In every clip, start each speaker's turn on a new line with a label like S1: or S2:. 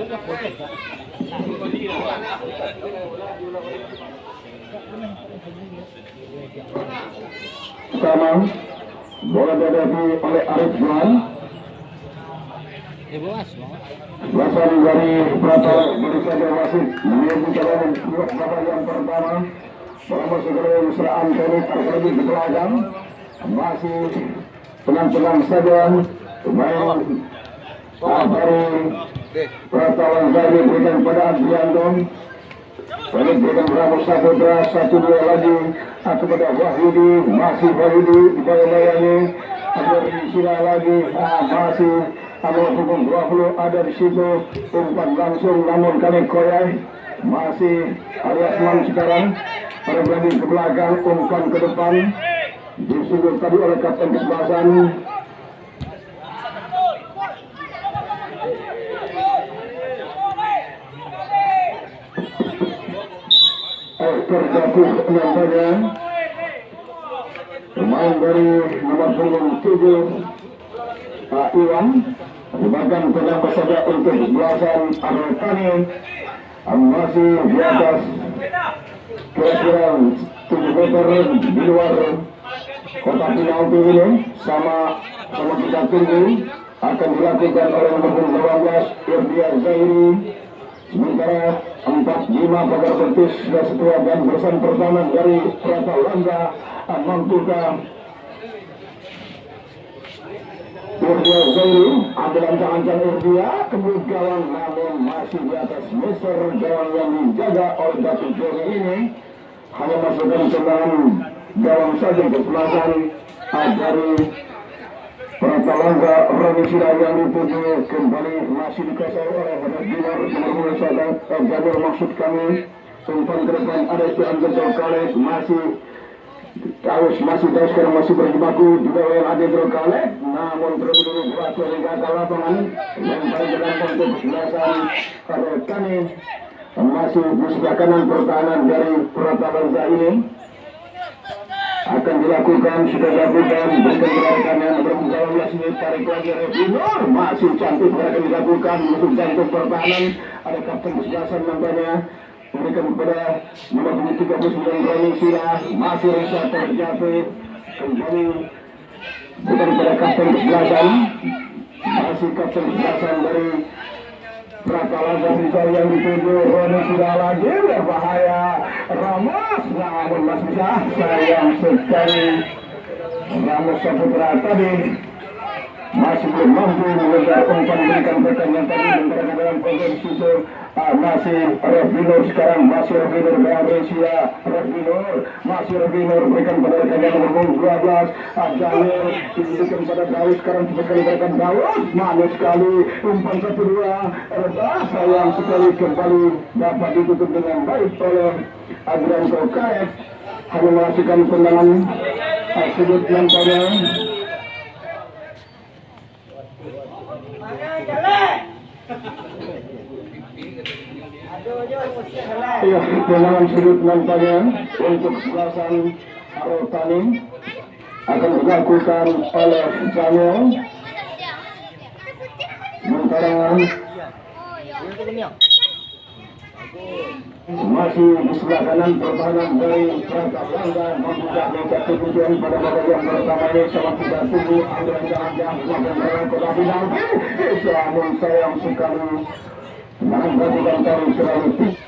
S1: Pertama, bola dihadapi oleh Arif Juan. Belasan dari Pratama Indonesia dan wasit menunjukkan babak yang pertama. Bola masuk ke Yusra Antoni terlebih di belakang. Masih tenang-tenang saja. Pemain dari Pratama Zari berikan pada Adrianto. Balik berikan Ramos Saputra, 1-2 lagi kepada Wahyudi, masih Wahyudi dibayang-bayangi, ada di sini lagi, masih Amor hukum 20 ada di situ, umpan langsung namun kali koyak, masih Aliasman sekarang, pada berani ke belakang, umpan ke depan, disuruh tadi oleh Kapten Kesebelasan. Terjatuh nampaknya pemain dari nomor punggung 7 Iwan bahkan tenang saja untuk kesebelasan Arotani masih di atas kira-kira 7 meter di luar kotak penalti ini sama kita tunggu akan dilakukan oleh nomor punggung 12 Irdia Zairi. Sementara 4-5 pagar betis sudah setua dan bersama pertama dari Prata Langga mampukah Irdia Zairi ambil ancang-ancang Irdia kemudian gawang namun masih di atas Mister gawang yang dijaga oleh Datuk Joni ini hanya masukkan tendangan gawang saja kesebelasan dari Prata Langga. Roni Sirah yang dituju kembali masih dikuasai oleh Dinar nomor 1 Janur maksud kami. Umpan ke depan ada Istian Gentol Khaled masih tahu sekarang masih berjibaku di bawah yang ada Gentol Khaled namun terus dulu berhasil meninggalkan lapangan yang paling depan untuk kesebelasan kalau kami masih di sebelah kanan pertahanan dari Prata Langga ini akan dilakukan sudah dilakukan berikan gerakan yang bermula sini tarik lagi Revinor masih cantik akan dilakukan musuh jantung pertahanan ada Kapten Kesebelasan nampaknya berikan kepada nomor 39 Roni Sirah masih Risa terjatuh kembali berikan kepada Kapten Kesebelasan masih Kapten Kesebelasan dari Prata Langga yang dituju Roni Sirah lagi berbahaya Ramos namun masih sayang sekali Ramos Saputra tadi masih belum mampu mengejar umpan berikan tekan yang tadi mengerjakan dalam posisi itu masih Revinor sekarang masih Revinor Malaysia Revinor masih Revinor berikan pada rekan yang nomor 12 Jalil diberikan pada Daus sekarang cepat sekali berikan Daus manis sekali umpan 1-2 sayang sekali kembali dapat ditutup dengan baik oleh Adrian Kokaek hanya menghasilkan tendangan sudut nampaknya. Ya, tendangan sudut nampaknya untuk kesebelasan Arotani akan dilakukan oleh Jamil. Sementara masih di sebelah kanan pertahanan dari Prata Langga membuka meja ketujuan pada babak yang pertama ini sama kita tunggu Andrea jangan melakukan kota penalti namun sayang sekali melakukan tarik terlalu tinggi.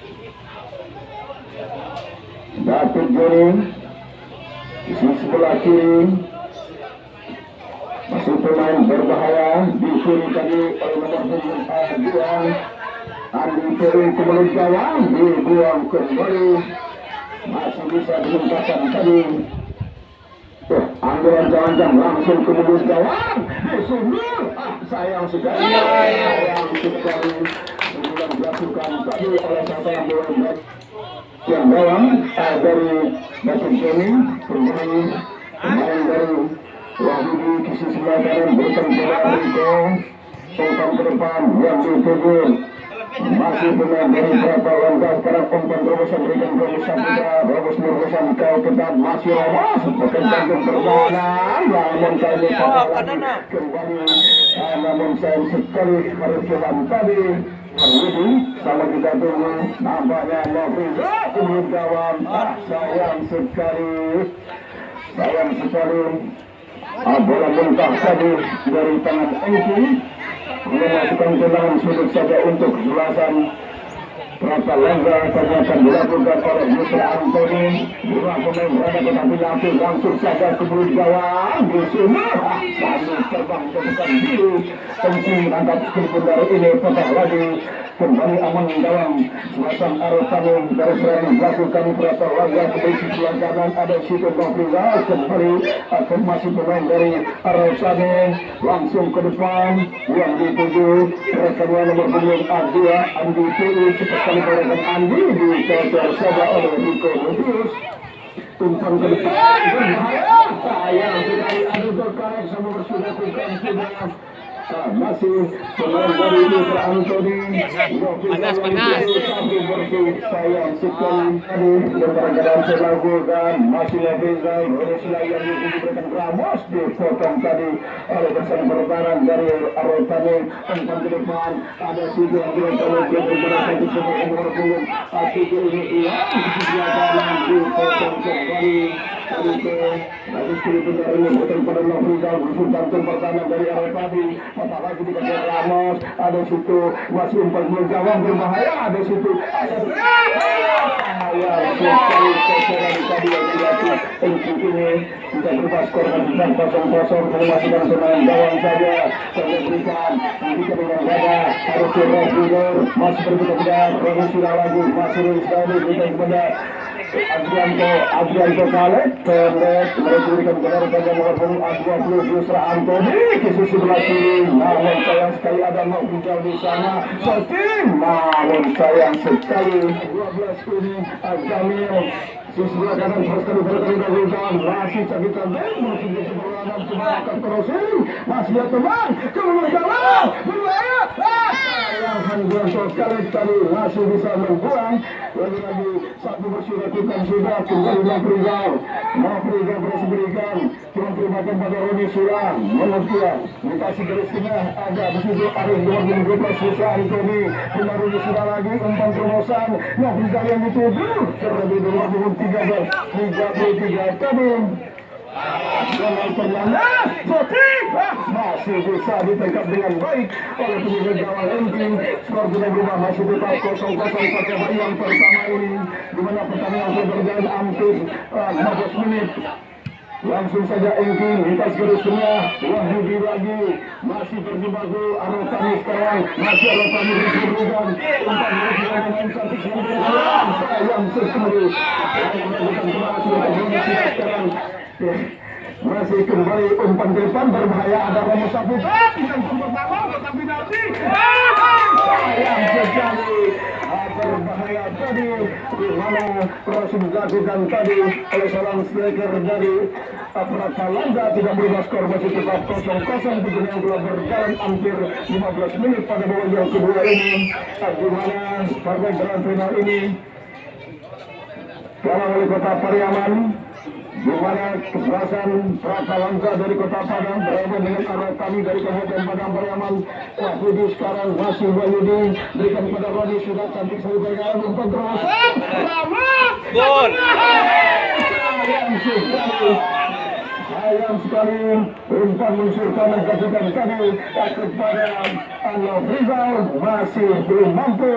S1: Datuk Joni di sebelah kiri masih pemain berbahaya di kiri tadi oleh nomor 2 Andi Ferry kemudian gawang dibuang kembali masih bisa diungkapkan tadi ambilan jangan langsung kemudian gawang disundul sayang sekali kemudian dilakukan tadi oleh satu yang boleh yang gawang dari Datuk Joni pemain dari Wahyudi di sisi sebelah kanan berikan bola Riko umpan ke depan yang dituju masih pemain dari Prata Langga sekarang umpan terobosan berikan Ramos Saputra Ramos Nurhosan kau ketat masih Ramos bukan jantung pertahanan namun kali kembali namun sayang sekali harus jalan tadi Ini sama kita tunggu nampaknya Nofriza kemudian gawang sayang sekali bola muntah tadi dari tangan Engki memasukkan tendangan sudut saja untuk kesebelasan Prata Langga ternyata dilakukan oleh Yusra Antoni. Dua pemain berada tetapi langsung saja ke mulut gawang di sini sambil terbang ke depan diri Engki menangkap skripun dari ini petah lagi kembali aman gawang semacam Arotani dari serangan melakukan Prata Langga ke sisi kanan ada situ Nofriza kembali akan masih pemain dari Arotani langsung ke depan yang dituju rekannya nomor punggung A2 Andi Piri cepat kali melakukan Andi dicocor saja oleh Rico Mudius tumpang ke depan berbahaya sayang sekali ada terkarek sama bersudah bukan sudah masih pemain dari Yusra Antoni
S2: panas
S1: sayang sekali berbarang selakukan masih Nofriza Rusla yang diberikan Ramos dipotong tadi oleh bersama pertahanan dari Arotani umpan ke depan ada situ yang dilakukan dia bergerak ke sebuah nomor punggung Atiku ini yang di sebelah kanan dipotong kembali Lalu sekali benar ini bukan pada Nofriza Sultan pertahanan dari Arotani patah lagi dikejar Ramos ada situ masih umpan gawang berbahaya ada situ sekali kocoran tadi yang dilakukan Engki ini tidak berubah skor dan 0-0 masih dalam pemain gawang saja diberikan dengan gada harus tidur masih berbeda Rusila lagi masih Rusila diberikan kepada Adrianto Khaled memberikan benar pada nomor punggung A20 Yusra Antoni ke sisi sebelah kiri namun sayang sekali ada Nofriza di sana namun sayang sekali 12 ini Jamil sisi sebelah kanan terus kali berkali-kali masih cakitan masih di sebelah kanan coba akan terusin masih ya teman keluar gawang berbahaya sayang Adrianto Khaled tadi masih bisa membuang lagi-lagi satu bersurat sudah kembali Nofriza berhasil berikan terima pada Roni Sulang manusia dikasih garis tengah ada di situ Arif 2012 Yusra Antoni kembali Roni Sulang lagi umpan terobosan Nofriza yang dituju terlebih 2013 tadi masih bisa ditangkap dengan baik oleh penjaga gawang Engki skor tidak berubah masih tetap 0-0 pada yang pertama ini di mana pertandingan sudah berjalan hampir 15 menit langsung saja Engki lintas garis tengah Wahyudi lagi masih terjebak Arotani sekarang masih Arotani terus berberikan umpan dengan cantik sayang sekali sekarang masih kembali umpan ke depan berbahaya ada Ramos Saputra yang pertama tetapi nanti sayang sekali berbahaya tadi di mana proses dilakukan tadi oleh seorang striker dari Prata Langga tidak berubah skor masih tetap 0-0 pertandingan yang telah berjalan hampir 15 menit pada babak yang kedua ini di mana partai grand final ini kalah oleh Kota Pariaman di mana kesebelasan Prata Langga dari Kota Padang berhadapan dengan Arotani dari Kabupaten Padang Pariaman. Wahyudi sekarang masih Wahyudi berikan kepada Roni sudah cantik sekali dengan umpan terobosan gol sayang sekali umpan mensurkan menjatuhkan tadi kepada Nofriza masih belum mampu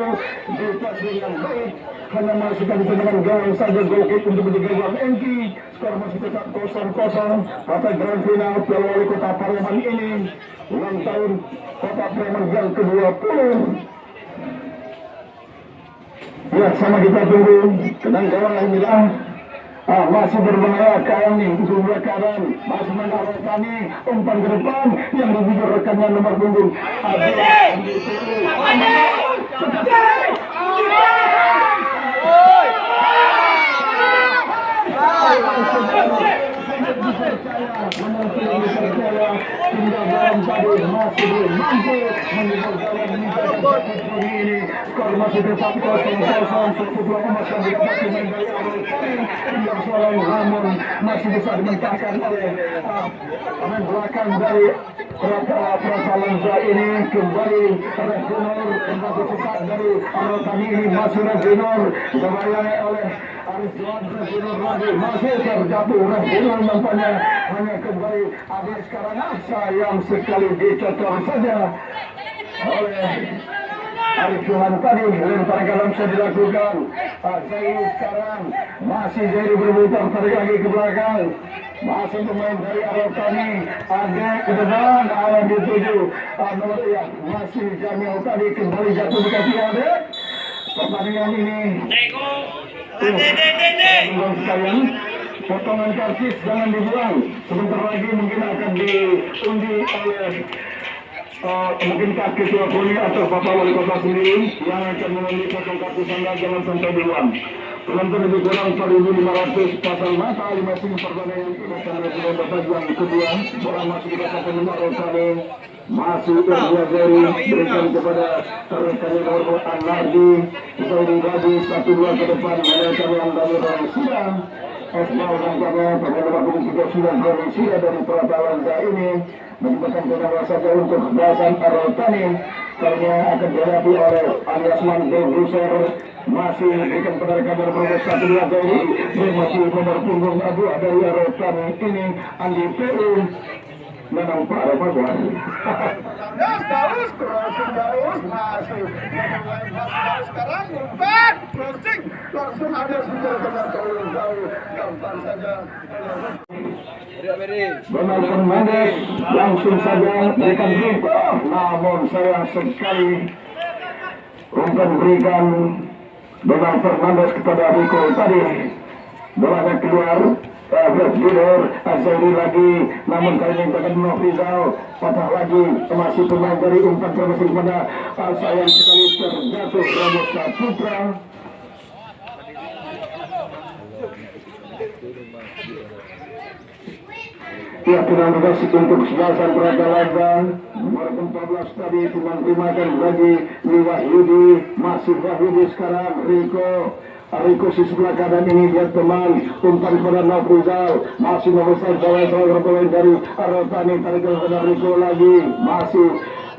S1: dikasih dengan baik hanya masukkan tendangan gawang saja gol kick untuk menjaga gawang Engki skor masih tetap 0-0 pada grand final Piala Wali Kota Pariaman ini ulang tahun Kota Pariaman yang ke-20 ya sama kita tunggu tenang gawang Alhamdulillah masih berbahaya kayang nih untuk kanan masih menarikani umpan ke depan yang lebih rekannya nomor punggung masih belum mampu ini skor masih tetap 0-0. Seketua emas yang didapati dari Arul Tani yang seorang namun masih bisa dimentahkan oleh pemain belakang dari Pratalanza ini. Kembali Reginor kembali cepat dari Arul Tani ini masih Reginor dibayani oleh Arizwan. Reginor lagi masih terjatuh. Reginor nampaknya hanya kembali ada sekarang sayang sekali dicocok saja oleh Arif Johan tadi. Lemparan kalau bisa dilakukan Zairi sekarang masih Zairi berputar tarik lagi ke belakang. Masih pemain dari Arokani ada ke depan yang dituju nomor ya masih Jamil tadi kembali jatuh di kaki ada. Pertandingan ini sekalian potongan karcis jangan dibuang, sebentar lagi mungkin akan diundi oleh mungkin kak ketua KONI atau Bapak Wali Kota sendiri yang akan mengundi potong karcis Anda, jangan sampai dibuang. Penonton lebih kurang 4.500 pasang mata 5 sing pertandingan ini akan sudah babak yang kedua. Bola masih dikatakan nomor Rosani masih Zairi berikan kepada rekannya nomor Anardi. Zairi lagi 1-2 ke depan mereka yang dari Rusia. Esmal nampaknya pada waktu juga sudah berusia dari Pratalanza ini menyebabkan penawar saja untuk belasan Arotani karena akan dihadapi oleh Aliasman Deguser. Masih diberikan pada kabar progres 1-2 dari masih nomor punggung abu dari Arotani ini Andi PU menang para Baguan. Terus masih sekarang umpan closing langsung ada sudah gampang saja. Donald Fernandes langsung saja berikan umpan, namun sayang sekali umpan berikan Donald Fernandes kepada Rico tadi. Bolanya keluar. Berjudul Zairi lagi, namun kali ini bahkan Nofrizal patah lagi. Masih pemain dari umpan termasuk pada sayang sekali terjatuh Ramos Saputra. Ya, final bebas untuk sebelasan Pratalanza nomor 14 tadi cuma terimakan bagi Wahyudi. Masih Wahyudi sekarang Riko si sebelah kanan ini lihat teman umpan pada Nofrizal masih membesar bawah seorang pemain dari Arotani tarik kepada Riko lagi masih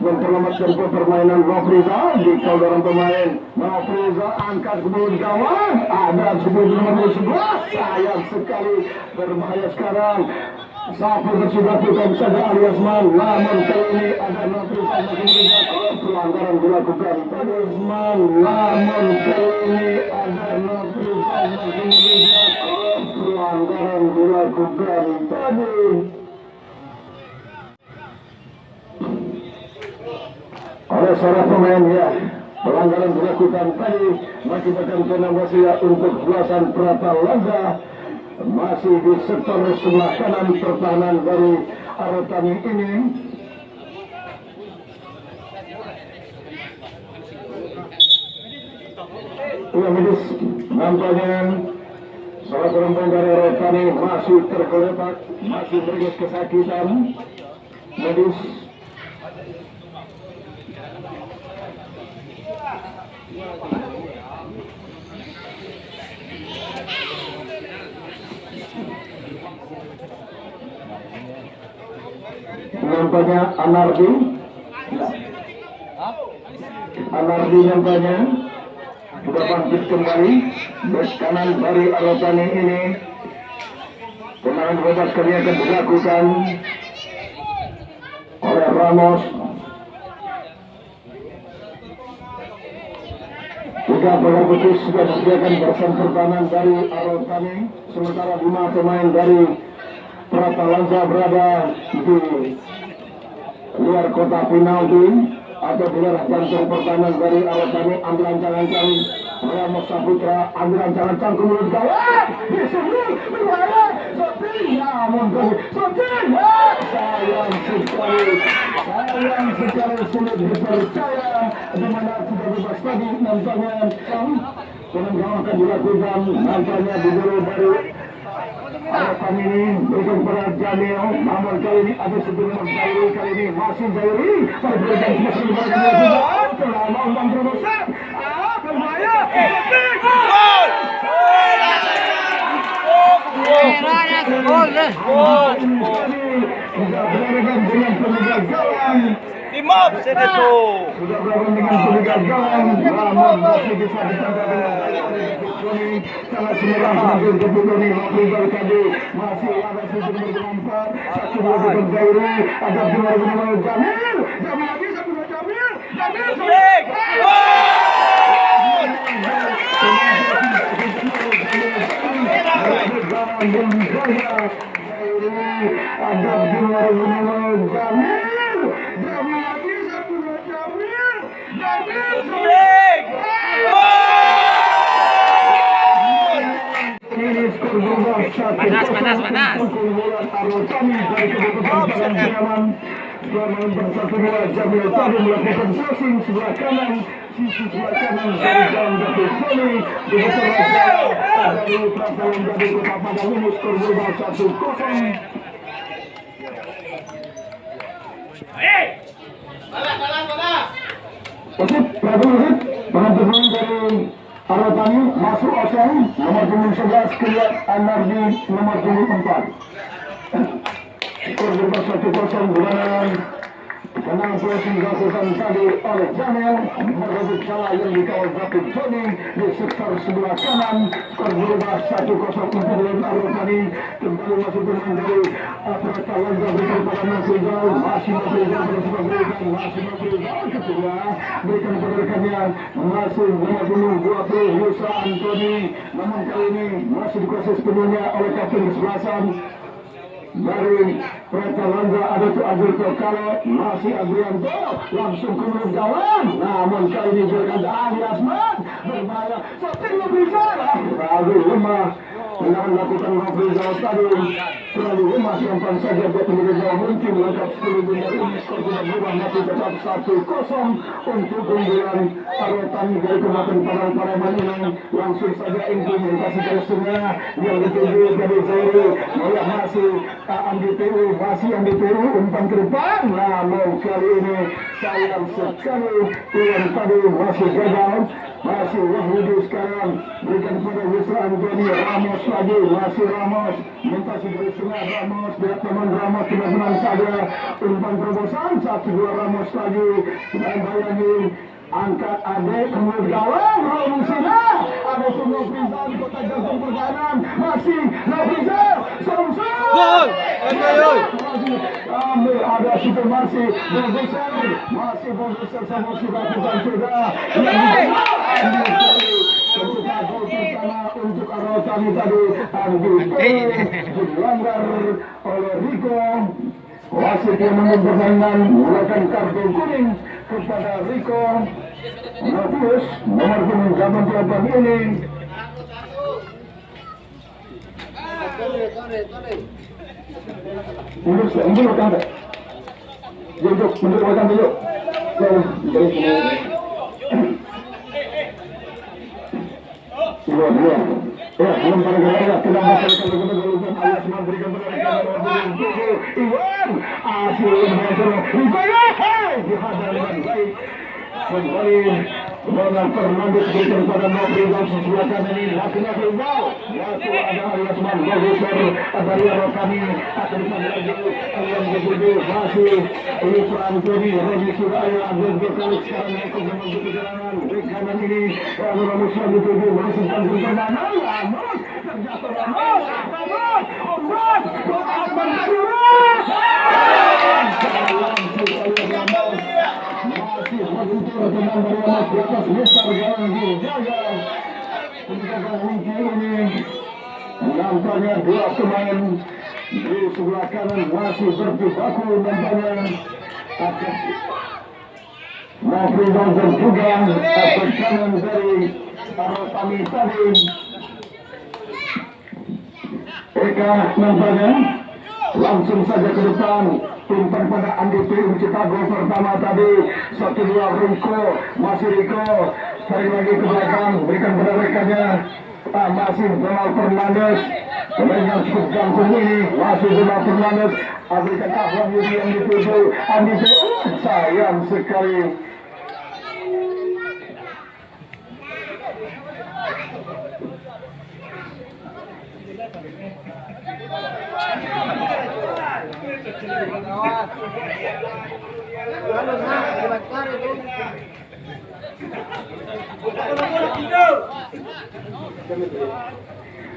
S1: memperlambatkan permainan Nofrizal di kaudaran pemain. Nofrizal angkat ke bawah gawang ada sebelum nomor 11 sayang sekali berbahaya sekarang. Sapu bersibak bukan saja Aliasman, namun kali ini ada Nofrizal masih melihat pelanggaran dilakukan Aliasman, namun kali ini ada Nofrizal masih melihat pelanggaran dilakukan tadi. Oleh seorang pemain ya, pelanggaran dilakukan tadi mengakibatkan penambah untuk belasan Pratalanza. Masih di sektor sebelah kanan pertahanan dari Arotani ini. Ya medis nampaknya salah seorang pemain dari Arotani masih tergeletak, masih beringat kesakitan. Medis nampaknya Anardi nampaknya sudah bangkit kembali. Bek kanan dari Arotani ini tendangan bebas kali akan dilakukan oleh Ramos. Tiga bola putih sudah disediakan barisan pertahanan dari Arotani, sementara 5 pemain dari Pratalanza berada di luar kota penalti atau di luar jantung pertahanan dari Arotani. Ambil ancang-ancang Ramos Saputra, ambil ancang-ancang ke mulut gawang di sini berbahaya Sotin, namun Sotin sayang sekali sulit dipercaya di mana sudah bebas tadi. Nampaknya penenggalan akan dilakukan nampaknya diburu dari Arotani ini berikan kepada Jamil, namun kali ini ada sebelum Zairi, kali ini masih Zairi pada berikan masih diberikan Sudah berhadapan dengan penjaga gawang.
S2: Imam Sedeto.
S1: Sudah berhadapan dengan penjaga gawang. Namun masih bisa ditangkap dengan sangat semerah mengambil Jeputoni. Mafrizal Kadi masih ada sisi bergelampat. Satu dua dengan Zairi. Ada dua dengan Jamil. Jamil lagi satu dua Jamil. Jamil. Ada dua dengan Jamil. Jamil lagi satu dua Jamil. Panas. Jamil tadi melakukan crossing sebelah kanan. Sisi sebelah kanan dari dalam David Tony. Begitu dari Prabowo menjadi Kota Padang ini skor berubah 1-0. Wasit, Prabowo wasit, penonton dari Arwatani masuk Osen nomor punggung 11 keluar Anardi nomor punggung 4. Skor berubah 1-0 dengan tenang pressing dilakukan tadi oleh Jamil merebut bola yang dikawal David Tony di sektor sebelah kanan. Skor berubah 1-0 untuk Arwatani. Kembali masuk pemain dari Prata Landa berikan pada Mafrizal. Masih Mafrizal kedua berikan pada rekannya masih nomor punggung 20 Musa Antoni. Namun kali ini masih dikuasai sepenuhnya oleh kapten kesebelasan dari Prata Landa. Ada tu Adilko Kale, masih Adrianto langsung ke mulut gawang. Namun kali ini berikan Ali Asman berbahaya. Satu bisa Ragu lemah melakukan Mafrizal tadi terlalu lemah. Gampang saja buat menjadi jauh mungkin lengkap 10 dunia ini. Skor tidak berubah masih tetap 1-0 untuk keunggulan Arwatani dari Kabupaten Padang Pariaman ini. Langsung saja implementasi tersebutnya yang dituju dari Zairi. Melihat masih Andi Peru umpan ke depan. Namun kali ini sayang sekali yang tadi masih gagal. Masih Wahyudi sekarang berikan kepada Yusra Anjani. Ramos lagi, masih Ramos minta segera sungai Ramos. Biar teman Ramos tidak menang saja. Umpan terobosan 1-2 Ramos lagi dan bayangin angkat adek kemudian gawang Ramusina. Ada semua Nofrizal di kota jantung pertahanan. Masih Nofrizal Samsul gol. Ambil ada super masih Bogusar sama sudah untuk Arwatani tadi dilanggar oleh Rico. Wasit yang permainan menggunakan kartu kuning kepada Rico Matius nomor punggung 88 ini. Mundur rekan. Mundur rekan dulu. Dua. Ya, belum pada gaya tidak masalah kalau alias memberikan penarikan Iwan hasil dihadapkan baik kembali dengan Fernandes berikan pada Mafrizal sebelah kanan ini. Laki-laki Iqbal yaitu ada alias Bogusar dari Arwatani akan dipanggil lagi alias Bogusar masih Yusra Antoni Rodi Suraya Abdul Bekal sekarang naik ke perjalanan di kanan ini lalu Ramos lagi tuju menyusulkan perjalanan Ramos terjatuh Ramos masih menguntur dengan Ramos di atas besar gawang dijaga penjaga Wiki ini. Nampaknya dua pemain di sebelah kanan masih berjibaku. Nampaknya akan Mafrizal dan juga atas kanan dari Arwatani tadi. Eka nampaknya langsung saja ke depan. Umpan pada Andi Peru cetak gol pertama tadi 1-2 Rico. Masih Rico tarik lagi ke belakang berikan pada rekannya masih Jamal Fernandes. Pemain yang cukup jangkung ini masih Jamal Fernandes. Berikan Ahwan Yudi yang dituju Andi Peru. Sayang sekali.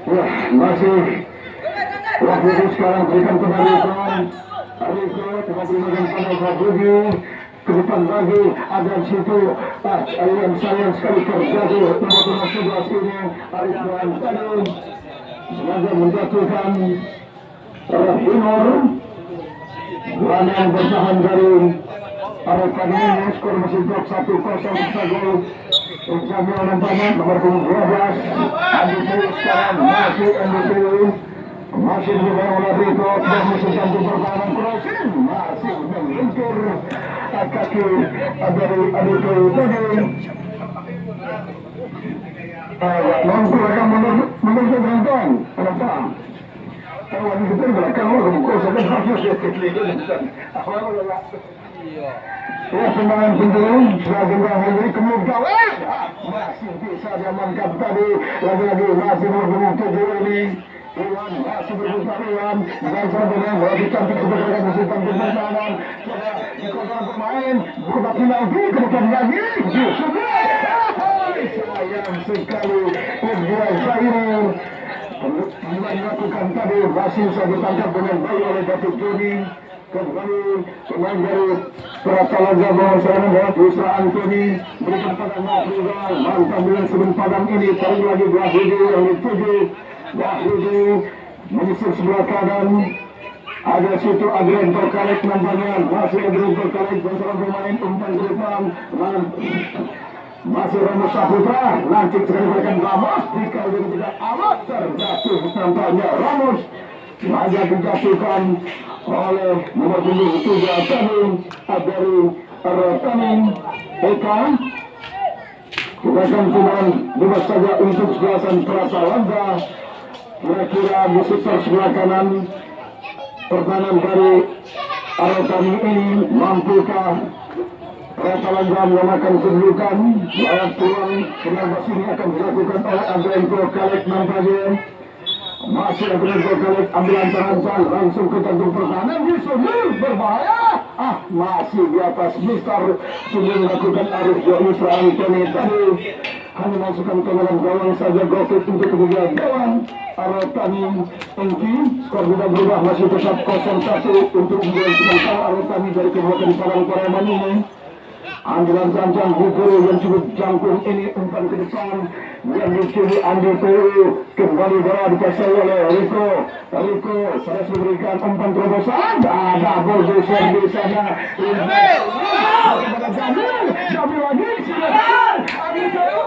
S1: Wah, masih waktu itu sekarang berikan kembali Tuhan. Ariko coba berikan pada Fabudi. Ke depan lagi ada di situ yang sayang sekali terjadi nomor 11 ini Ariko tadi sengaja menjatuhkan Hinor. Buana yang bertahan dari Ariko ini skor masih drop 1-0 bisa gol. Jamil nampaknya nomor 12 Andrew sekarang masih Andrew masih dibawa oleh Rito dan musuh jantung pertahanan crossing masih meluncur kaki dari Andrew tadi mampu akan menurut berantang kenapa kawan kita belakang orang kau sampai harus ya tendangan penting sebagai bahaya kemudian masih bisa diamankan tadi lagi-lagi masih berhubung tujuh ini Iwan masih berputar Iwan dan sebenarnya lebih cantik sebenarnya musuh tampil pertahanan coba dikotak pemain buka lagi kemudian lagi sudah sayang sekali kemudian Zairul melakukan tadi masih bisa ditangkap dengan baik oleh Datuk Joni kembali pemain dari Pratalaga bawah serangan dari Busra Antoni berikan pada Nafrizal mantan dengan sebelum padam ini tarik lagi Wahidi yang dituju Wahidi menyisir sebelah kanan ada situ Adrian Torkalek nampaknya masih Adrian Torkalek bersama pemain umpan ke depan masih Ramos Saputra lancik sekali berikan Ramos dikau dengan tidak amat terjatuh nampaknya Ramos hanya dijatuhkan oleh nomor 7 Taning dari Taning Eka gunakan pemain bebas saja untuk sebelasan Pratalaga kira-kira di sektor sebelah kanan pertahanan dari Taning ini mampukah Pratalaga memakan kedudukan layak tuan penambah sini akan dilakukan oleh Adrian Torkalek nampaknya masih ada Torkalek ambil antar-antar langsung ke jantung pertahanan di sumber berbahaya masih di atas Mister sudah melakukan arus Yusra Antoni tadi hanya masukkan ke dalam gawang saja gokit untuk ketiga gawang Arotani Engki skor tidak berubah masih tetap 0-1 untuk kemudian sementara Arotani dari kekuatan Padang Koreman ini ambilan janjang Bukuru yang cukup jangkung ini umpan ke depan yang dicuri Andi Puru kembali bola dikuasai oleh Riko harus memberikan umpan terobosan ada gol besar di sana Jamil lagi silakan Andi Puru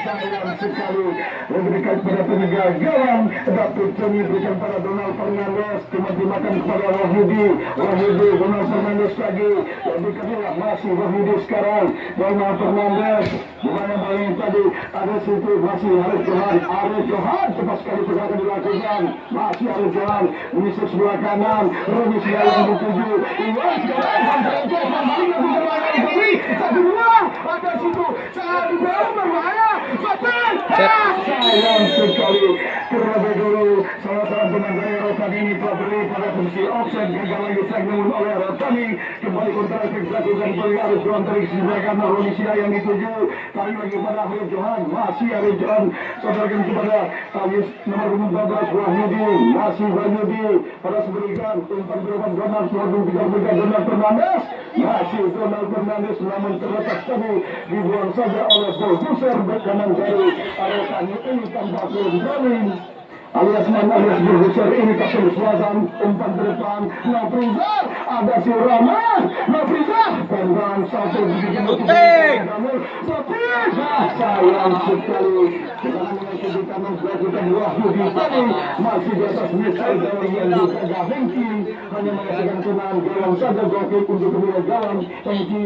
S1: sayang sekali memberikan pada penjaga gawang Datuk Joni berikan pada Donald Fernandes cuma dimakan kepada Wahidi Donald Fernandes lagi yang dikatakan masih Wahidi sekarang Donald Fernandes dimana paling tadi ada situ masih Arif Johan cepat sekali pergerakan dilakukan masih Arif Johan menyisir sebelah kanan Roni yang dituju Iwan sekarang kembali satu dua ada situ sangat berbahaya sayang sekali terlebih dulu salah seorang pemain dari Rotani ini telah beri pada posisi offset gagal lagi segmen oleh Rotani kembali kontra dilakukan oleh Arif Johan dari sebelah kanan Roni yang dituju tarik lagi pada Arif Johan masih Arif Johan sadarkan kepada nomor 14 Wahyudi masih Wahyudi pada seberikan umpan berupan Donald Donald Fernandes masih Donald Fernandes namun terlepas tadi dibuang saja oleh bulldozer bek kanan dari Arotani ini tanpa Berlin alias bulldozer ini kapten Selatan umpan ke depan Nafrizal ada si Rahman Nafrizal tendangan satu dibikin sayang sekali di kanan melakukan Wahyudi tadi masih di atas misal dari yang dijaga Hengki hanya mengatakan tenang gawang saja gokil untuk kedua gawang Hengki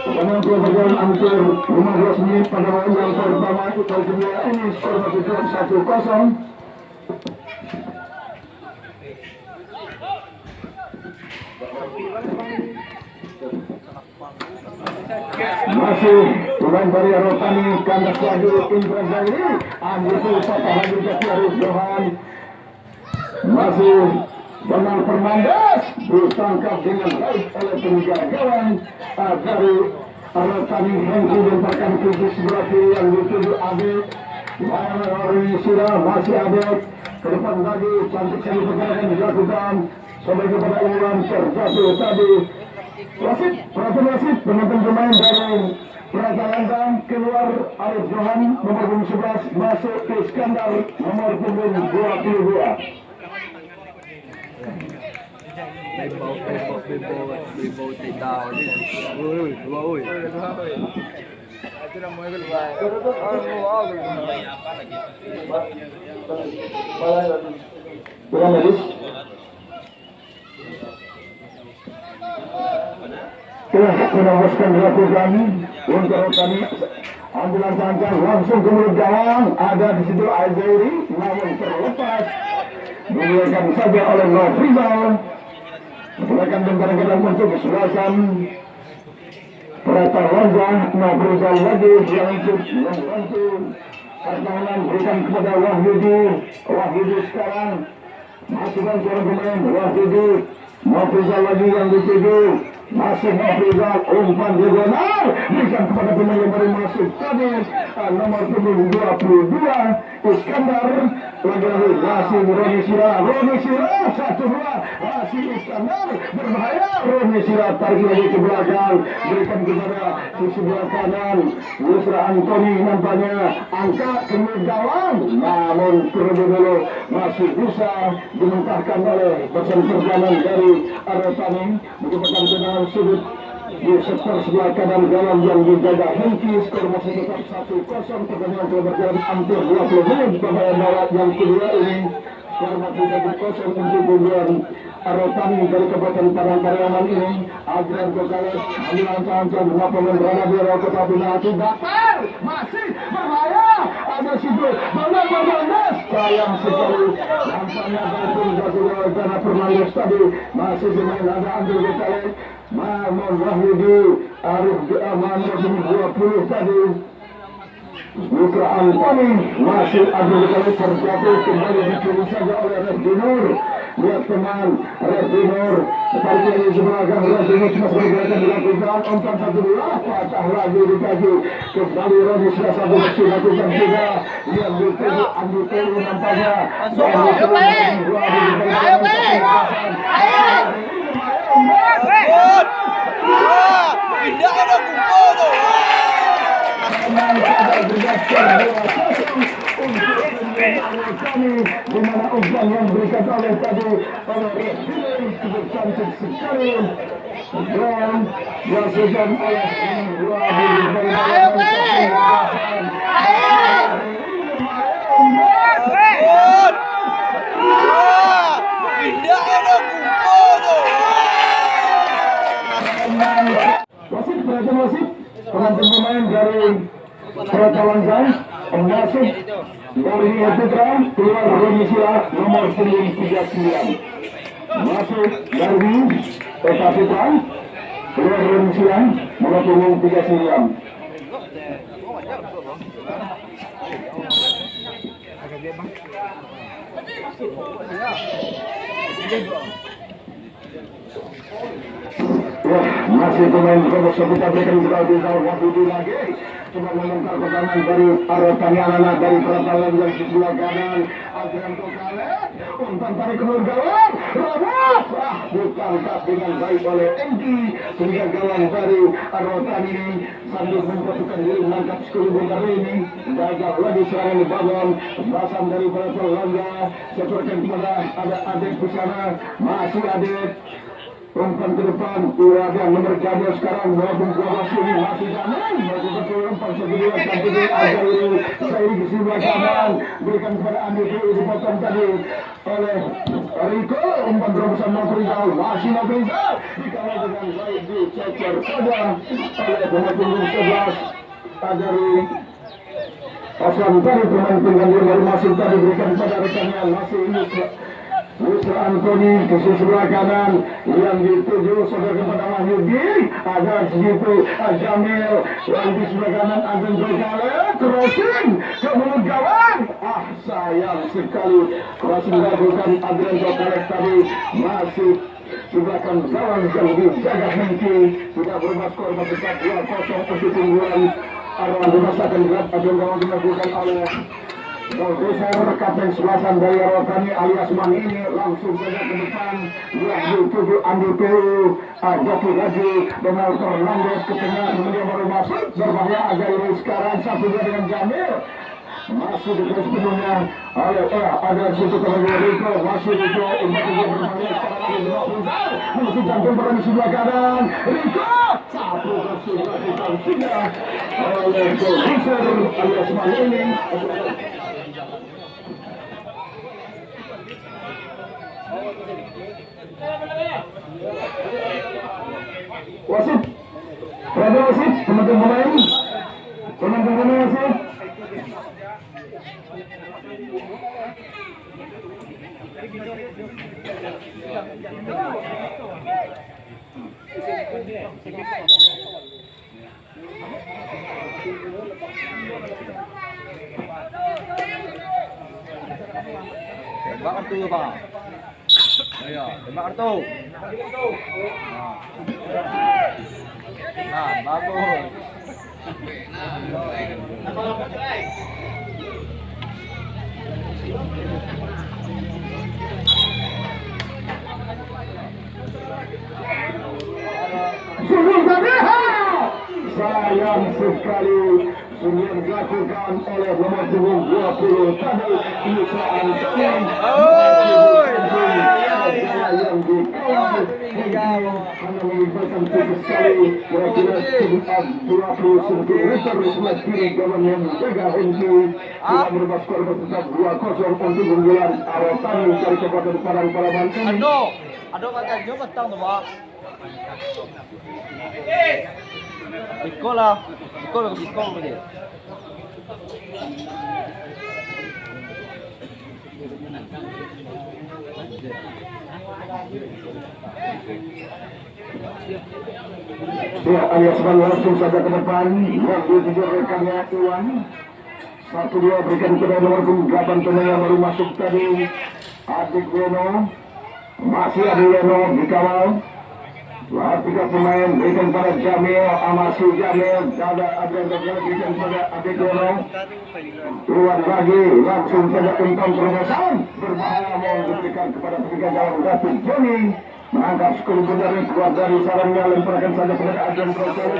S1: Karena dia berjalan hampir 15 menit pada round yang pertama kita kedua ini skor masih 1-0. Masih pemain dari Rotani kandas lagi Indra Zairi ambil patah lagi ke Arif Johan masih Donald Fernandes ditangkap dengan baik oleh penjaga gawang dari Kalau kami Hengki lemparkan kritis sebelah kiri yang dituju Adek. Mari Sira masih Adek. Ke depan lagi cantik sekali pergerakan dilakukan sampai kepada Iwan terjatuh tadi. Wasit, perhatian wasit, penonton pemain dari Pratalantan keluar Arif Johan nomor punggung 11 masuk Iskandar nomor punggung 22.
S2: Bebo titao ni. Uy. Ito na mo yung lugar.
S1: Kurang habis. Meneruskan dilakukan untuk kami ambulans ancang langsung ke mulut gawang. Ada di situ Azairi namun terlepas dibiarkan saja oleh Nofrizal. Silakan dengarkan untuk kesebelasan Pratalanza. Nofrizal lagi yang ikut membantu pertahanan berikan kepada Wahyudi sekarang masukkan seorang pemain Wahyudi. Nofrizal lagi yang dituju. Masih Nofrizal umpan diagonal berikan kepada pemain yang baru masuk tadi nomor punggung 22 Iskandar. Lagi-lagi masih Roni Sira 1-2 masih Iskandar berbahaya. Roni Sira tarik lagi ke belakang berikan kepada sisi sebelah kanan Yusra Antoni nampaknya angkat ke gawang namun terlebih dulu masih bisa dimentahkan oleh pesan pertahanan dari Arotani merupakan tendangan sudut di sektor sebelah kanan gawang yang dijaga Hengki. Skor masih tetap 1-0. Pertandingan telah berjalan hampir 20 menit. Pemain lewat yang kedua ini skor masih 1-0 untuk kemudian Arotani dari Kabupaten Parangkariaman ini. Adrian Kokalet ambil ancang-ancang dua pemain Ranabira tetapi nanti datar masih berbahaya. Ada situ Fernandes sayang sekali nampaknya walaupun jatuh karena Fernandes tadi masih bermain. Ada Andrew Kokalet Mahmud Wahyudi Arif Amanah 20 tadi Yusra Antoni masih Abdul Khalid terjatuh kembali dicuri saja oleh Redinur. Lihat teman Redinur seperti ini sebelah Redinur cuma bergerakan dilakukan umpan 1-2 patah lagi dikaji kembali Rodi sudah satu bersih lakukan juga yang dituju Andi Telu nampaknya di mana umpan yang diberikan oleh tadi oleh cukup cantik sekali dan dihasilkan oleh wasit pengantin pemain dari Pratalanza masuk dari Putra keluar Roni Sira nomor 39 masuk dari Putra keluar Roni Sira nomor 39. Masih pemain nomor 11 berikan kepada Wahyudi lagi coba melongkar ke kanan dari Arotani anak dari Pratalanza yang sebelah kanan. Adrian Kokalet umpan tarik keluar gawang Ramos ditangkap dengan baik oleh Engki sehingga gawang dari Arotani ini sambil mempertukan diri menangkap sekali bongkar ini gagal lagi serangan dibangun basan dari Pratalanza seperti kepada ada Adek di sana masih Adek umpan ke depan Iraga nomor jaga sekarang maupun Kuawas ini masih jalan betul umpan kedua tapi dia ada ini saya di sebelah kanan berikan kepada Andi Telu dipotong tadi oleh Riko umpan terobosan Nofrizal masih Nofrizal dikawal dengan baik dicecer saja oleh pemain punggung 11 dari Osman tadi pemain pengganti baru masuk tadi berikan kepada rekannya masih ini Yusra Antoni ke sebelah kanan yang dituju saudara kepada Wahyudi ada di situ Jamil yang di sebelah kanan Adrian Kokalet crossing ke mulut gawang sayang sekali crossing dilakukan Adrian Kokalet tadi masih silakan gawang yang dijaga Hengki tidak berubah skor tetap 2-0 untuk keunggulan arah memasakkan gerak yang gawang dilakukan oleh Goldoser Kapten Selasan dari Arwakani alias Man ini langsung saja ke depan Wahyu tuju Andi PU Jaki Raji Donald Fernandes ke tengah kemudian baru masuk berbahaya Azairi sekarang 1-2 dengan Jamil masih di garis penuhnya oleh ada situ kemudian Riko masih Riko untuk dia berbahaya sekarang lagi Rizal masih jantung pada di sebelah kanan Riko satu bersih dilakukan sudah oleh Goldoser alias Man ini wasit, berada wasit, teman-teman pemain, wasit.
S2: Tembak kartu Pak. Ayo, tembak kartu. Nah, bagus.
S1: Sayang sekali sudah dilakukan oleh nomor punggung 20 tadi Isa Antoni yang dikawal hanya melibatkan tipis sekali kira-kira 20 cm sebelah kiri gawang yang menjaga Hengki tidak merubah skor tetap 2-0 untuk keunggulan Arwakani dari Kabupaten Padang Palawan.
S2: Aduh katanya petang tuh Pak. Iko lah dia.
S1: Ya, alias Man langsung saja ke depan. Yang dituju rekannya Iwan. 1-2 berikan kepada nomor 8 pemain yang baru masuk tadi. Adik Leno. Masih ada Leno dikawal. 3 pemain berikan pada Jamil, Amasi Jamil, ada Adrian Dogel berikan pada Adik Leno. Tuan lagi langsung saja umpan terobosan berbahaya mau diberikan kepada ketiga gawang Datuk Joni. Mengangkat skor benar keluar dari sarangnya lemparkan saja kepada Adrian Dogel.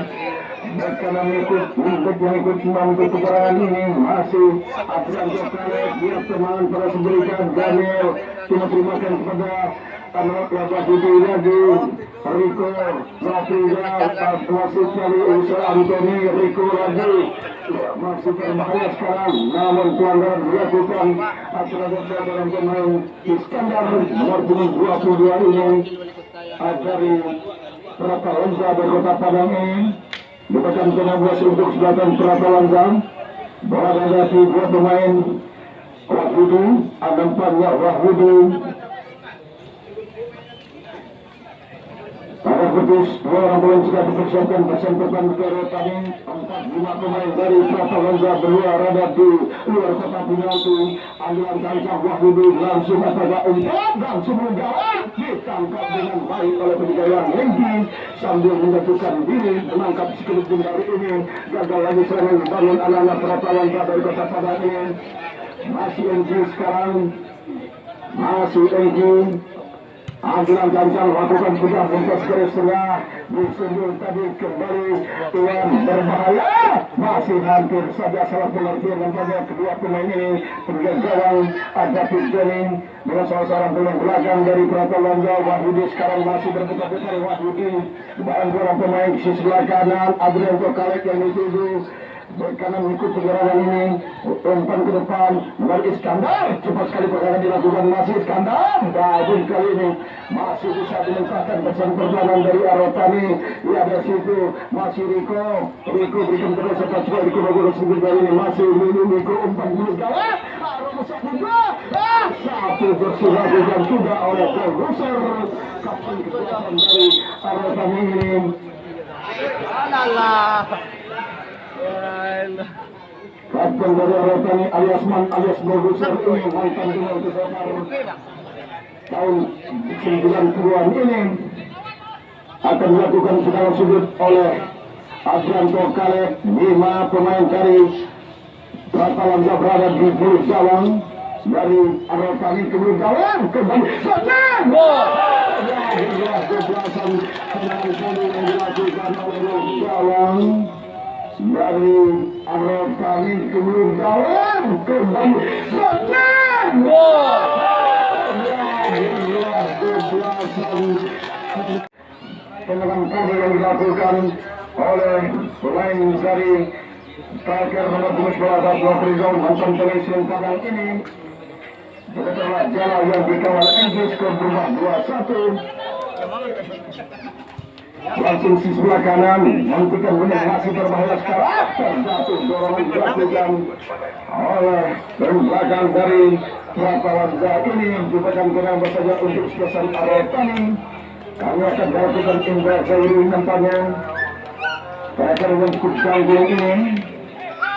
S1: Mereka mengikut untuk mampu peperangan ini masih Adrian Dogel dia teman pada seberikan Jamil cuma terimakan kepada anak Lapa Putih lagi Riko Rafiza masih cari usaha Antoni Riko lagi masih berbahaya sekarang namun pelanggaran dilakukan aturan dalam pemain Iskandar nomor 22 ini dari Prata Lanza dari Kota Padang ini diberikan penabas untuk selatan Prata Lanza bahwa ada 3 pemain Wahyudi ada 4-nya Wahyudi ada putus 2 orang pemain sudah dipersiapkan pasang depan negara tadi 4-5 pemain dari Prata Lanza berluar ada di luar kota penalti aliran kancah Wahyudi langsung apakah umpan langsung menggawang ditangkap dengan baik oleh penjagaan Hengki sambil menjatuhkan diri menangkap sekelip jari ini gagal lagi serangan bangun anak-anak Prata Lanza dari kota Padang ini masih Hengki sekarang masih Hengki Adrian Gancang lakukan sudah bungkus garis tengah disundul tadi kembali Tuan berbahaya masih hampir saja salah pengertian nampaknya kedua pemain ini penjaga gawang ada Pitjening dengan salah seorang pemain belakang dari Prata Lanza Wahyudi sekarang masih berputar-putar Wahyudi dan 2 orang pemain di sebelah kanan Adrian Kokalek yang dituju berkanan mengikut pergerakan ini umpan ke depan kembali Iskandar cepat sekali pergerakan dilakukan masih Iskandar dan kali ini masih bisa dimentahkan pesan pertahanan dari Arwakani ya dari situ masih Riko berikan terus sepak bola Riko bagus sebelum kali ini masih Riko umpan bulu gawang Arwakani juga satu bersurat dan sudah oleh Goldoser kapten kekuatan dari Arwakani ini kapten dari Arwakani alias Man alias Goldoser ini mantan dengan kesehatan tahun 90-an ini akan dilakukan secara sudut oleh Adrianto Kaleb. 5 pemain dari Pratalanza berada di mulut gawang dari Arotani ke mulut gawang kembali Sotan. Kebelasan penalti yang dilakukan oleh mulut gawang dari Arotani ke mulut gawang kembali Sotan. Tendangan kaki yang dilakukan oleh pemain dari striker nomor 12 Rizal mantan pemain Selengkadang ini. Setelah jalan yang dikawal Inggris ke berubah 2-1. Langsung si sebelah kanan menghentikan menit masih berbahaya sekarang terjatuh dorongan dilakukan oleh belakang dari Pratalanza ini diberikan kurang saja untuk spesial Arotani. Kami akan melakukan Indra Zairi nampaknya striker yang cukup canggih ini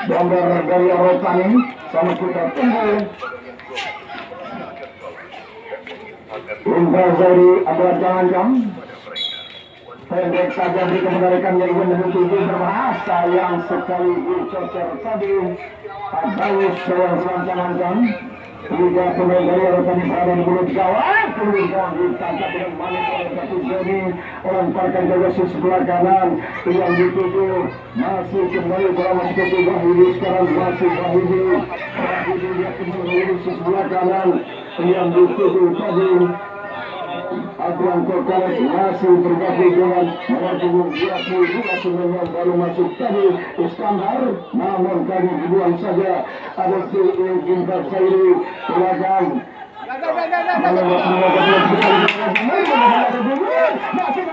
S1: gambar dari Arotani sama kita tunggu. Indra Zairi adalah jangan-jangan pendek saja beri kemenarikan yang menuju berbahasa yang sekali dicocer tadi Adawus yang selancar-lancar. Tiga pemain dari Arotani berada di mulut gawang, kemudian ditangkap dengan manis oleh Katu Joni. Lemparkan jaga si sebelah kanan yang dituju masih kembali bola masuk ke Wahidi. Sekarang masih Wahidi dia kembali si sebelah kanan yang dituju tadi Adrian Kokalek masih bergabung dengan nomor punggung 22 yang baru masuk tadi Iskandar, namun kali dibuang saja ada si Indra Zairi belakang masih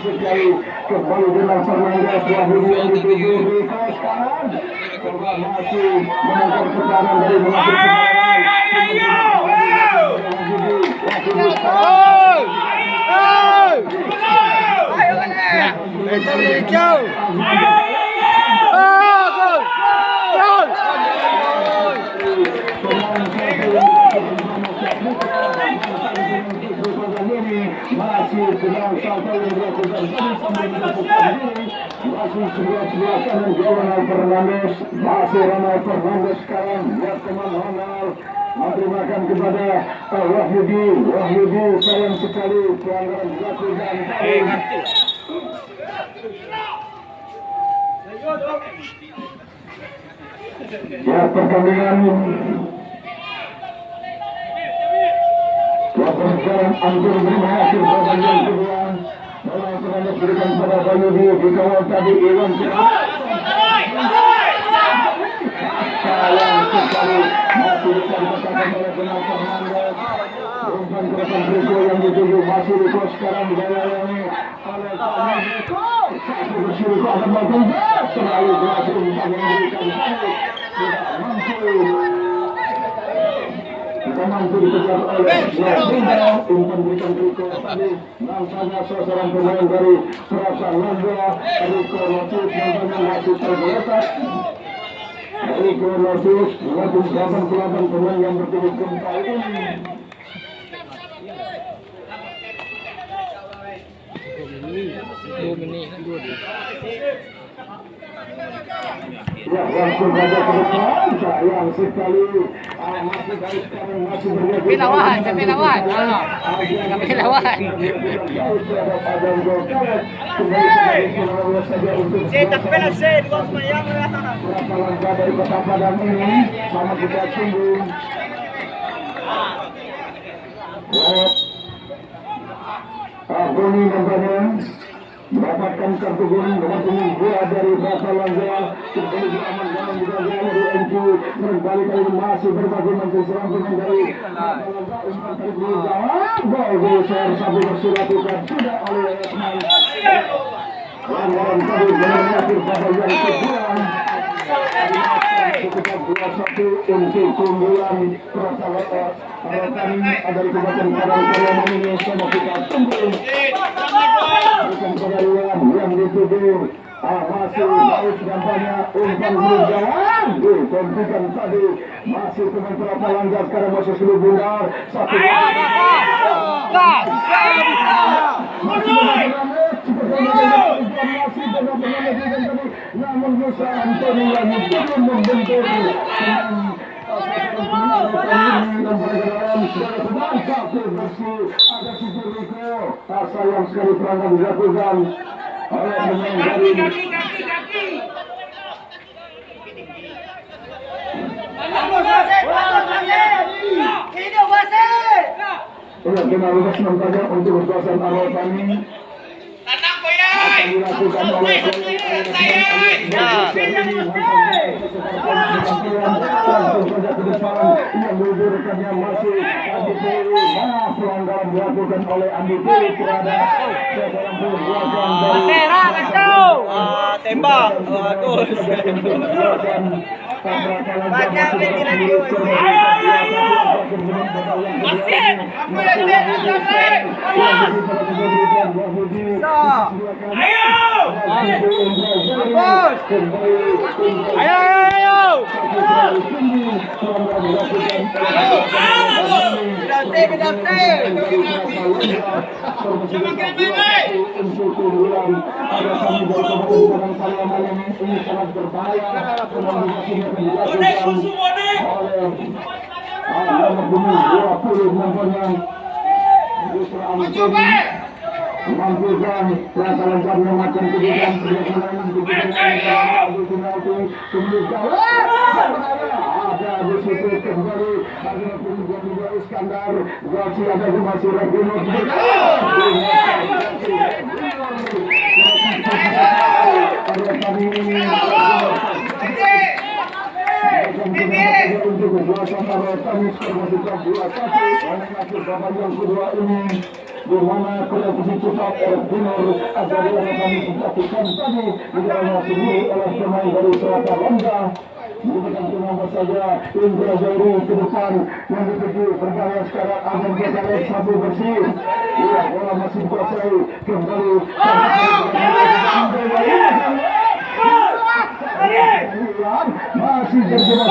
S1: sekali kembali dengan Fernandes Wahidi yang dituju di kaos kanan masih menangkap tekanan dari mengatur masih sedang sampai yang dilakukan masih sebelah kanan Ronald Fernandes, masih Ronald Fernandes sekarang lihat teman Ronald memberikan kepada Wahyudi sayang sekali pelanggaran dilakukan ya pertandingan berjalan hampir berakhir pertandingan kedua. Bola Fernandes berikan pada Wahyudi dikawal tadi Iwan sayang sekali masih bisa dikatakan oleh Ronald Fernandes. Umpan gerakan berikut yang dituju masih Riko sekarang dilayani oleh Riko. Satu bersih akan melakukan terlalu berhasil umpan yang diberikan tadi tidak mampu dikejar oleh Ronaldo. Umpan berikan Riko tadi nampaknya seorang pemain dari Pratalanza Riko Lotus nampaknya masih tergeletak. Riko Lotus melakukan 88 pemain yang bertugas gempa ini. Ya langsung saja ke depan sayang sekali masih dari sekarang masih berjaga
S3: tapi lawan
S1: Pratalanza dari Kota Padang ini sama kita tunggu Boni nampaknya mendapatkan kartu kuning nomor punggung 2 dari Pratalanza. Kembali diamankan juga dari NQ kembali kali ini masih berbagai macam serangan dari Pratalanza. Umpan dari gawang gol satu bersih dilakukan sudah oleh Osman. Lawan tadi berakhir pada yang kedua. Sekitar 2-1 untuk keunggulan Pratalanza. Arotani dari Kabupaten Padang Kariaman ini sama kita tunggu. Bukan pengalian yang dituduh Masih bagus gambarnya umpan berjalan ditentukan tadi masih pemain Palangga sekarang masih seluruh bundar satu namun Musa Antoni yang belum membentur ada Siti Riko sayang sekali perangkat dilakukan oleh pemain dari kena lukas nampaknya untuk berkuasaan awal kami akan dilakukan oleh langsung saja ke depan yang mengundurkannya masih Andi Dewi. Pelanggaran dilakukan oleh Andi Dewi terhadap seorang perbuatan dari
S2: tembak. Baca betiran
S1: mampukan rasa lengkap mengamankan kedudukan ada di situ kembali ada kemudian Iskandar Gaci ada masih lagi untuk kekuasaan kami sekarang yang kedua ini di mana kreativitas cepat Timur agar kami dilakukan tadi dijalankan sendiri oleh pemain dari Palangga bukan cuma saja Indra Zairi ke depan yang dituju berbahaya sekarang akan berjalan satu bersih ya bola masih dikuasai kembali masih terjebak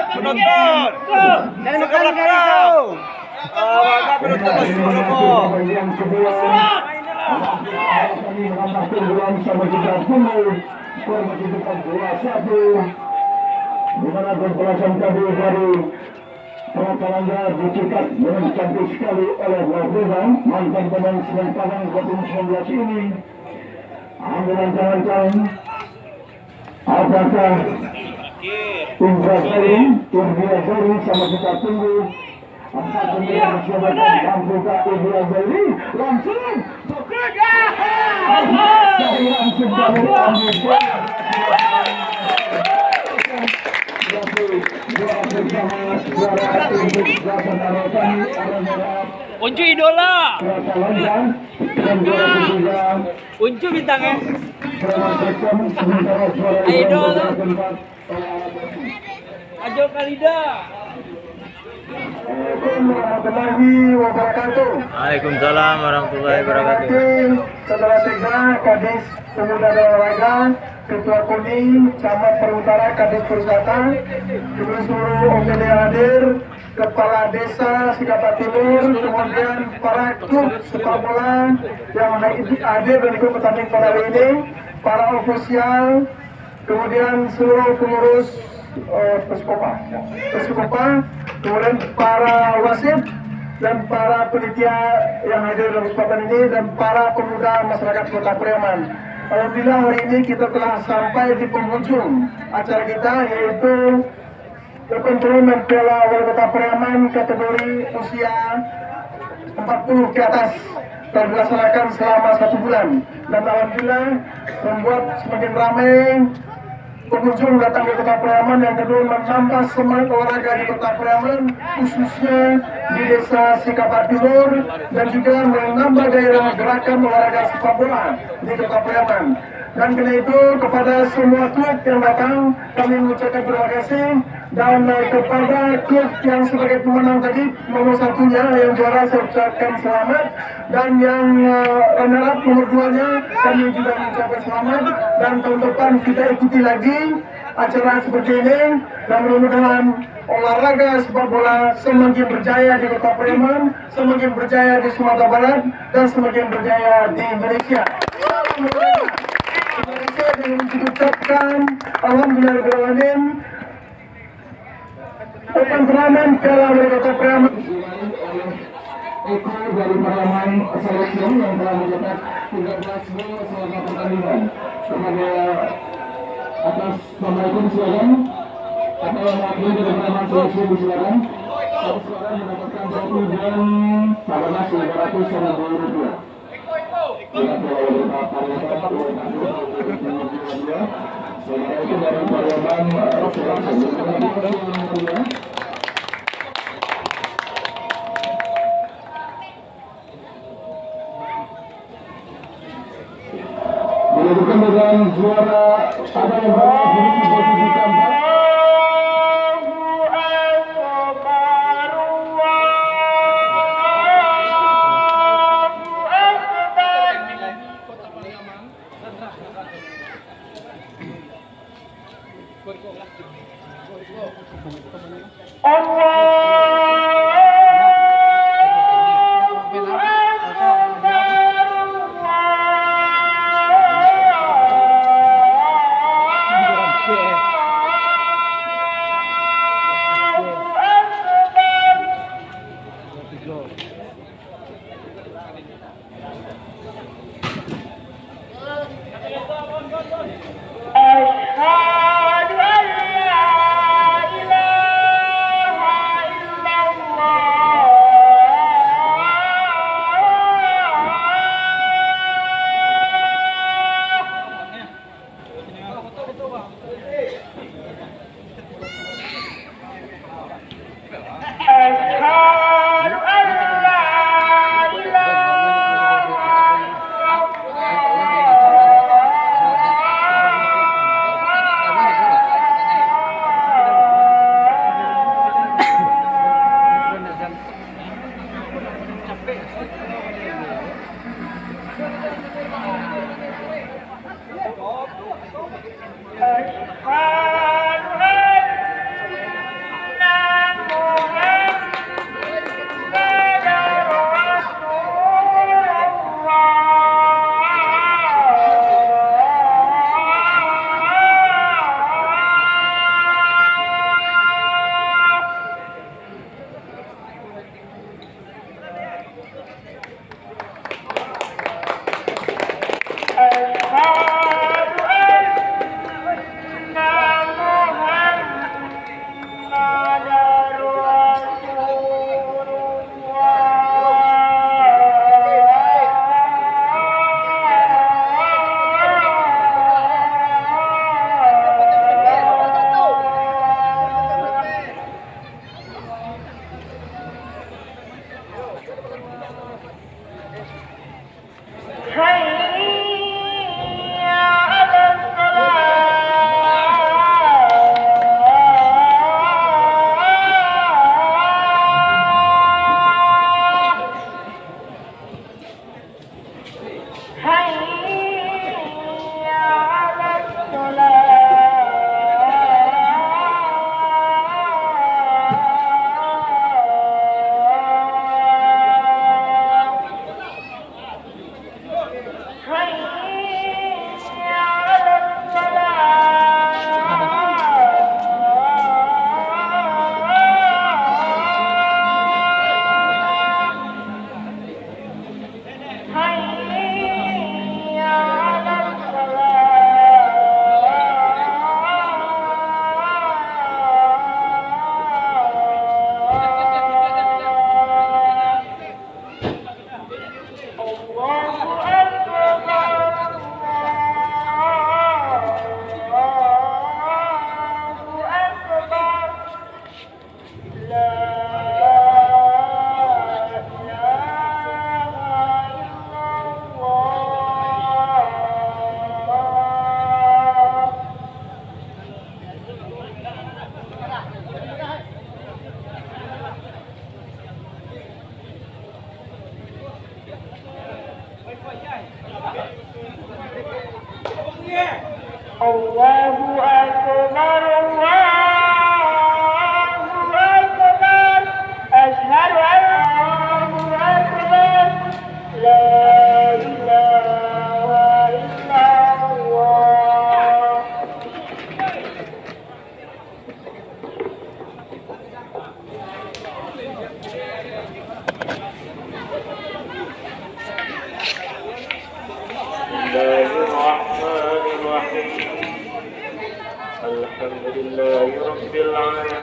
S2: penonton jangan kalah kau maka penonton masih merokok
S1: kami menambahkan bola sama kita Timur skor masih tetap 2-1 di mana pembalasan tadi dari Palangga dicikat dengan cantik sekali oleh Wafrizan mantan pemain Semarang Kodim 19 ini ambilan tangan apakah Indra Zairi sama kita tunggu apa kemudian masyarakat mampukah Indra Zairi langsung bekerja langsung
S2: Uncu idola Uncu bintangnya idola Ajo Kalida.
S3: Waalaikumsalam warahmatullahi wabarakatuh.
S1: Saudara Sekda, Kadis Pemuda dan Olahraga, Ketua Kuning, Camat Perutara, Kadis Perwisata, seluruh OPD yang hadir, Kepala Desa Sikapa Timur, kemudian para klub sepak bola yang hadir dan ikut pertandingan pada hari ini, para ofisial, kemudian seluruh pengurus Persikopa, kemudian para wasit dan para panitia yang hadir dalam kesempatan ini dan para pemuda masyarakat Kota Priaman. Alhamdulillah hari ini kita telah sampai di penghujung acara kita, yaitu turnamen Piala Wali Kota Priaman kategori usia 40 ke atas.
S4: terlaksanakan selama 1 bulan dan alhamdulillah membuat semakin ramai pengunjung datang ke Kota Priaman, yang kedua menambah semangat olahraga di Kota Priaman, khususnya di Desa Sikapat Timur, dan juga menambah daerah gerakan olahraga sepak bola di Kota Priaman. Dan karena itu kepada semua klub yang datang kami mengucapkan terima kasih, dan kepada klub yang sebagai pemenang tadi nomor 1-nya yang juara saya ucapkan selamat, dan yang runner up nomor 2-nya kami juga mengucapkan selamat, dan tahun depan kita ikuti lagi acara seperti ini, dan mudah-mudahan olahraga sepak bola semakin berjaya di Kota Priaman, semakin berjaya di Sumatera Barat, dan semakin berjaya di Indonesia. Terima kasih dan mengucapkan alhamdulillahirrahmanirrahim. Open turnamen Piala dari Kota Priaman.
S1: Eko dari Priaman Selection yang telah mencetak 13 gol selama pertandingan. Kepada atas nama itu silakan, atau wakil dari Priaman Selection silakan. Satu sekarang mendapatkan trofi dan 14.590 rupiah. Sementara itu dari Priaman Selection. Dilanjutkan dengan juara pada yang berada di posisi keempat.
S5: Allahu Akbar, Allahu Akbar, Asyhadu an Allahu Akbar, la ilaha illallah.
S6: Bismillahirrahmanirrahim. Alhamdulillahi rabbil alamin.